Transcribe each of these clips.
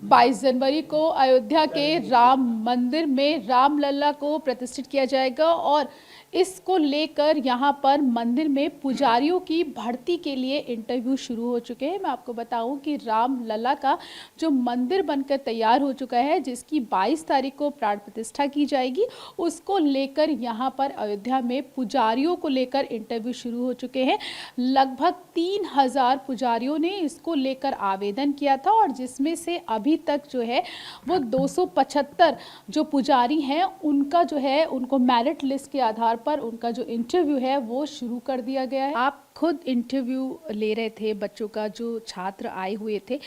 22 जनवरी को अयोध्या के राम मंदिर में रामलला को प्रतिष्ठित किया जाएगा और इसको लेकर यहाँ पर मंदिर में पुजारियों की भर्ती के लिए इंटरव्यू शुरू हो चुके हैं। मैं आपको बताऊं कि रामलला का जो मंदिर बनकर तैयार हो चुका है, जिसकी 22 तारीख को प्राण प्रतिष्ठा की जाएगी, उसको लेकर यहाँ पर अयोध्या में पुजारियों को लेकर इंटरव्यू शुरू हो चुके हैं। लगभग 3000 पुजारियों ने इसको लेकर आवेदन किया था और जिसमें से अभी तक जो है वो 275 जो पुजारी हैं उनका जो है उनको मेरिट लिस्ट के आधार पर उनका जो इंटरव्यू है वो शुरू कर दिया गया है। आप खुद इंटरव्यू ले रहे थे बच्चों का, जो छात्र आए हुए थे,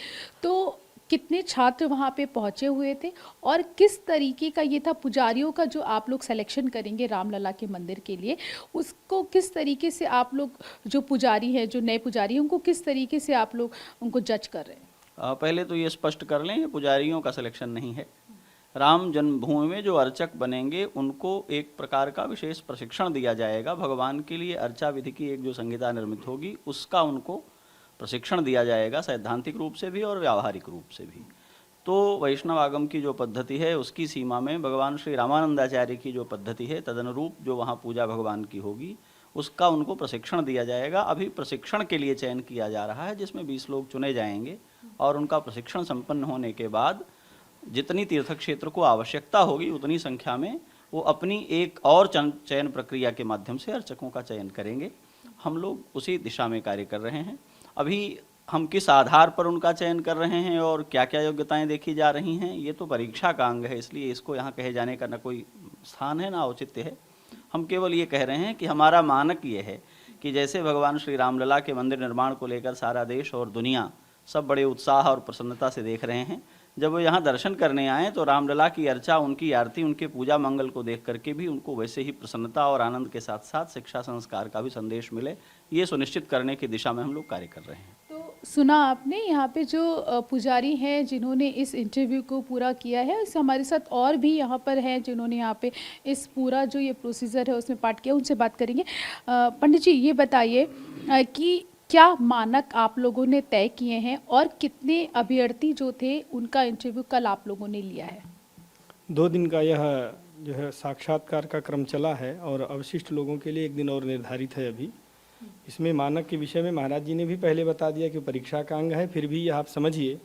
तो कितने छात्र वहाँ पे पहुँचे हुए थे और किस तरीके का ये था पुजारियों का जो आप लोग सिलेक्शन करेंगे रामलला के मंदिर के लिए, उसको किस तरीके से आप लोग जो पुजारी हैं, जो नए पुजारी हैं, उनको किस तरीके से आप लोग उनको जज कर रहे हैं? पहले तो ये स्पष्ट कर लें, ये पुजारियों का सिलेक्शन नहीं है। राम जन्मभूमि में जो अर्चक बनेंगे उनको एक प्रकार का विशेष प्रशिक्षण दिया जाएगा। भगवान के लिए अर्चा विधि की एक जो संहिता निर्मित होगी उसका उनको प्रशिक्षण दिया जाएगा, सैद्धांतिक रूप से भी और व्यावहारिक रूप से भी। तो वैष्णव आगम की जो पद्धति है उसकी सीमा में भगवान श्री रामानंदाचार्य की जो पद्धति है तदनुरूप जो वहाँ पूजा भगवान की होगी उसका उनको प्रशिक्षण दिया जाएगा। अभी प्रशिक्षण के लिए चयन किया जा रहा है जिसमें 20 लोग चुने जाएंगे और उनका प्रशिक्षण संपन्न होने के बाद जितनी तीर्थ क्षेत्र को आवश्यकता होगी उतनी संख्या में वो अपनी एक और चयन प्रक्रिया के माध्यम से अर्चकों का चयन करेंगे। हम लोग उसी दिशा में कार्य कर रहे हैं। अभी हम किस आधार पर उनका चयन कर रहे हैं और क्या क्या योग्यताएं देखी जा रही हैं, ये तो परीक्षा का अंग है, इसलिए इसको यहाँ कहे जाने का न कोई स्थान है ना औचित्य है। हम केवल ये कह रहे हैं कि हमारा मानक ये है कि जैसे भगवान श्री रामलला के मंदिर निर्माण को लेकर सारा देश और दुनिया सब बड़े उत्साह और प्रसन्नता से देख रहे हैं, जब वो यहाँ दर्शन करने आए तो रामलला की अर्चा, उनकी आरती, उनके पूजा मंगल को देख करके भी उनको वैसे ही प्रसन्नता और आनंद के साथ साथ शिक्षा संस्कार का भी संदेश मिले, ये सुनिश्चित करने की दिशा में हम लोग कार्य कर रहे हैं। तो सुना आपने यहाँ पे जो पुजारी हैं जिन्होंने इस इंटरव्यू को पूरा किया है, इस हमारे साथ और भी यहाँ पर हैं जिन्होंने यहाँ पे इस पूरा जो ये प्रोसीजर है उसमें पार्ट किया, उनसे बात करेंगे। पंडित जी ये बताइए कि क्या मानक आप लोगों ने तय किए हैं और कितने अभ्यर्थी जो थे उनका इंटरव्यू कल आप लोगों ने लिया है? 2 दिन का यह जो है साक्षात्कार का क्रम चला है और अवशिष्ट लोगों के लिए 1 दिन और निर्धारित है। अभी इसमें मानक के विषय में महाराज जी ने भी पहले बता दिया कि परीक्षा का अंग है, फिर भी यह आप समझिए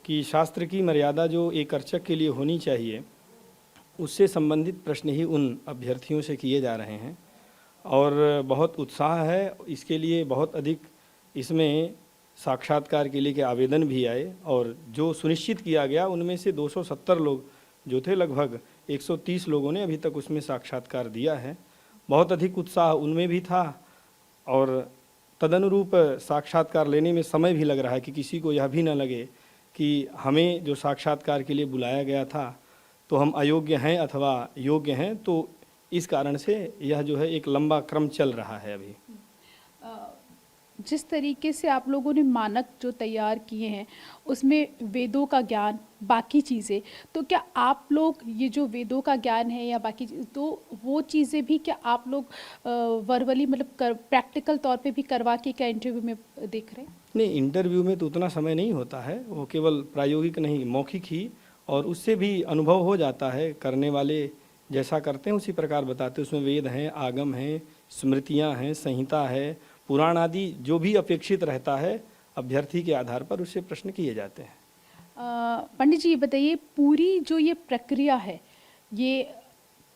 कि शास्त्र की मर्यादा जो एक अर्चक के लिए होनी चाहिए उससे संबंधित प्रश्न ही उन अभ्यर्थियों से किए जा रहे हैं और बहुत उत्साह है इसके लिए। बहुत अधिक इसमें साक्षात्कार के लिए के आवेदन भी आए और जो सुनिश्चित किया गया उनमें से 270 लोग जो थे, लगभग 130 लोगों ने अभी तक उसमें साक्षात्कार दिया है। बहुत अधिक उत्साह उनमें भी था और तदनुरूप साक्षात्कार लेने में समय भी लग रहा है कि किसी को यह भी न लगे कि हमें जो साक्षात्कार के लिए बुलाया गया था तो हम अयोग्य हैं अथवा योग्य हैं। तो इस कारण से यह जो है एक लंबा क्रम चल रहा है। अभी जिस तरीके से आप लोगों ने मानक जो तैयार किए हैं उसमें वेदों का ज्ञान, बाकी चीज़ें, तो क्या आप लोग ये जो वेदों का ज्ञान है या बाकी तो वो चीज़ें भी क्या आप लोग वर्बली मतलब प्रैक्टिकल तौर पे भी करवा के क्या इंटरव्यू में देख रहे हैं? नहीं, इंटरव्यू में तो उतना समय नहीं होता है, वो केवल प्रायोगिक नहीं मौखिक ही, और उससे भी अनुभव हो जाता है। करने वाले जैसा करते हैं उसी प्रकार बताते हैं। उसमें वेद हैं, आगम हैं, स्मृतियाँ हैं, संहिता है, पुराण आदि जो भी अपेक्षित रहता है अभ्यर्थी के आधार पर उससे प्रश्न किए जाते हैं। पंडित जी ये बताइए, पूरी जो ये प्रक्रिया है ये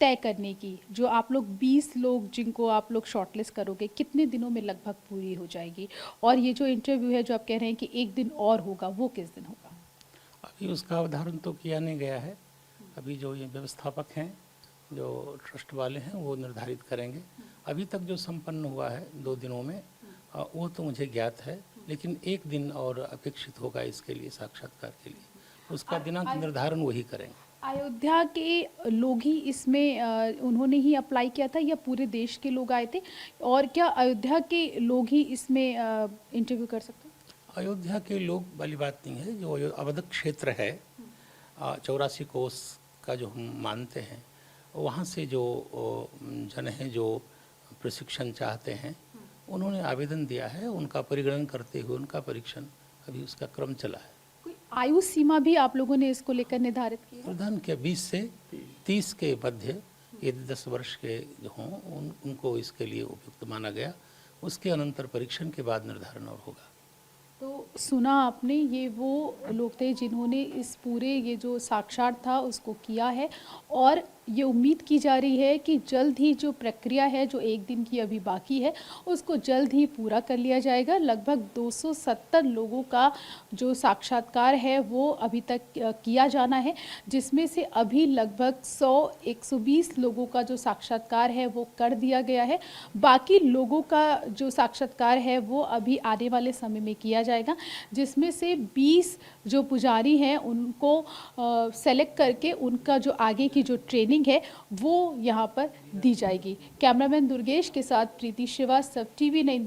तय करने की, जो आप लोग 20 लोग जिनको आप लोग शॉर्टलिस्ट करोगे, कितने दिनों में लगभग पूरी हो जाएगी? और ये जो इंटरव्यू है जो आप कह रहे हैं कि 1 दिन और होगा, वो किस दिन होगा? अभी उसका अवधारण तो किया नहीं गया है। अभी जो ये व्यवस्थापक हैं, जो ट्रस्ट वाले हैं, वो निर्धारित करेंगे। अभी तक जो संपन्न हुआ है 2 दिनों में वो तो मुझे ज्ञात है, लेकिन 1 दिन और अपेक्षित होगा इसके लिए, साक्षात्कार के लिए। उसका दिनांक निर्धारण वही करेंगे। अयोध्या के लोग ही इसमें उन्होंने ही अप्लाई किया था या पूरे देश के लोग आए थे? और क्या अयोध्या के लोग ही इसमें इंटरव्यू कर सकते हैं? अयोध्या के लोग वाली बात नहीं है। जो अवध क्षेत्र है 84 कोस का जो हम मानते हैं, वहाँ से जो जन हैं जो प्रशिक्षण चाहते हैं उन्होंने आवेदन दिया है। उनका परिगणन करते हुए उनका परीक्षण, अभी उसका क्रम चला है। कोई आयु सीमा भी आप लोगों ने इसको लेकर निर्धारित की है? प्रधान के 20 से 30 के मध्य यदि 10 वर्ष के जो हों उनको इसके लिए उपयुक्त माना गया। उसके अनंतर परीक्षण के बाद निर्धारण और होगा। तो सुना आपने, ये वो लोग थे जिन्होंने इस पूरे ये जो साक्षात था उसको किया है और ये उम्मीद की जा रही है कि जल्द ही जो प्रक्रिया है जो 1 दिन की अभी बाकी है उसको जल्द ही पूरा कर लिया जाएगा। लगभग 270 लोगों का जो साक्षात्कार है वो अभी तक किया जाना है, जिसमें से अभी लगभग 120 लोगों का जो साक्षात्कार है वो कर दिया गया है। बाकी लोगों का जो साक्षात्कार है वो अभी आने वाले समय में किया जाएगा, जिसमें से 20 जो पुजारी हैं उनको सेलेक्ट करके उनका जो आगे की जो ट्रेनिंग है वो यहाँ पर दी जाएगी। कैमरामैन दुर्गेश के साथ प्रीति श्रीवास्तव, TV9।